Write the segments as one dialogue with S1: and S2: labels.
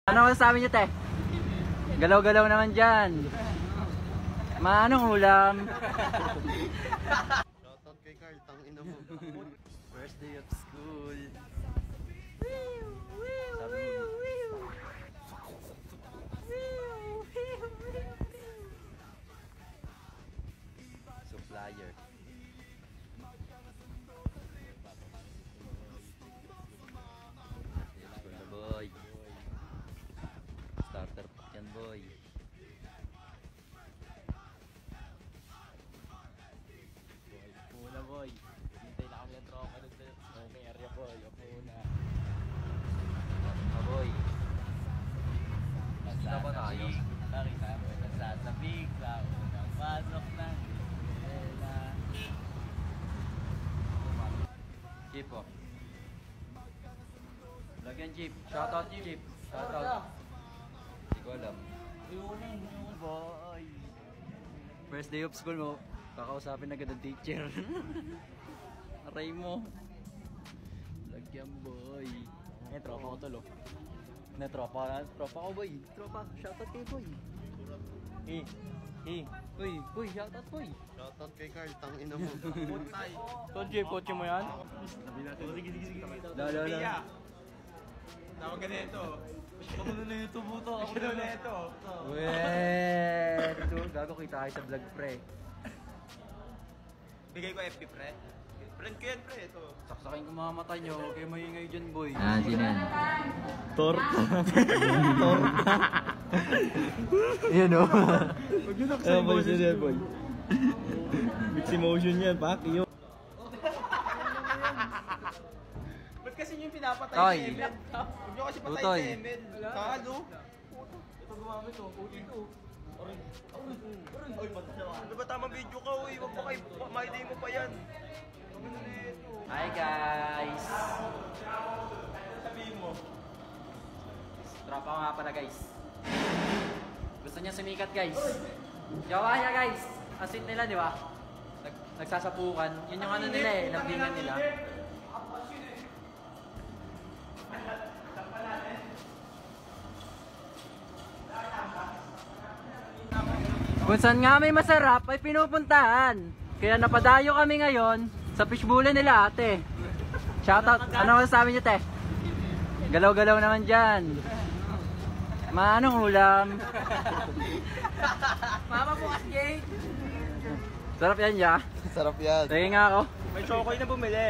S1: Ano masasabi niyo, te? Galaw-galaw naman dyan. Anong ulam?
S2: Shoutout kay Carl, tangina mo.
S1: First day of school. Supplier. Boy. Starter pack yan, boy.
S3: Muna boy, hintay na kami ng tropa doon sa okay area boy, muna.
S1: Boy.
S3: Nagsasabig, nakita mo, nagsasabig sa unang pasok ng eskwela.
S1: Jeep, oh. Lagyan Jeep. Shoutout Jeep. Shoutout. Hindi ko alam.
S3: Ayunin, boy.
S1: First day of school mo. Kakausapin agad ang teacher. Aray mo. Lagyan, boy.
S3: Tropa ko tulo.
S1: Tropa ko, boy. Tropa. Shoutout kay boy. Uy, shoutout, boy.
S2: Shoutout kay Carl, tangina mo.
S3: Putay. So Jeep, kotse mo yan? Sige.
S1: Lala.
S3: Tawag ka nito. Pamuno na YouTube mo to. Ako na ito.
S1: Weh. Ito, gago kita kayo sa vlog, pre.
S3: Bigay ko FB pre. Friend ko yan pre, ito.
S1: Saksakin ko mga mata nyo. Huwag kayo maingay dyan, boy. Sino yan?
S3: Torta.
S1: Yan, o.
S3: Huwag yun ako sa emotion yan, boy. Mixed emotion yan, paki yun. Ba't kasi yung pinapatay
S1: Toy.
S3: si Emil? Huwag nyo kasi patay
S1: Tutoy.
S3: si Emil. Kalo. Ito gumamit o. Ito. Ay, ba't siya? Ano ba tamang video ka, uy? Huwag pa kayo, maiday mo pa yan.
S1: Hi, guys.
S3: Sabihin mo.
S1: Tropa ko nga pala, guys. Gusto niya sumikat, guys. Jawa niya, guys. Ang sweet nila, di ba? Nagsasapukan. Yun yung ano nila eh, lambingan nila. Kung saan nga may masarap ay pinupuntahan. Kaya napadayo kami ngayon sa fishbowlan nila, ate. Shoutout. Ano masasabi niyo, te? Galaw-galaw naman dyan. Anong ulam?
S3: Mama bukas gate.
S1: Sarap yan, ya.
S2: Sarap yan.
S1: Sige nga ako.
S3: May chokoy na bumili.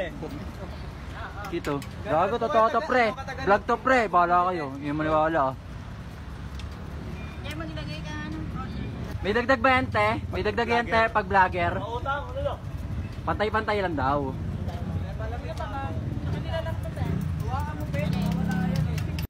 S1: Dito. Gago, totoo to, pre. Vlog to, pre. Bahala kayo. Hindi mo maniwala.
S4: Kaya maglagay ka ng process.
S1: May dagdag ba yan, te? May dagdag yan, te, pag vlogger.
S3: Mautang, ano?
S1: Pantay-pantay lang daw.
S3: Malamig pa.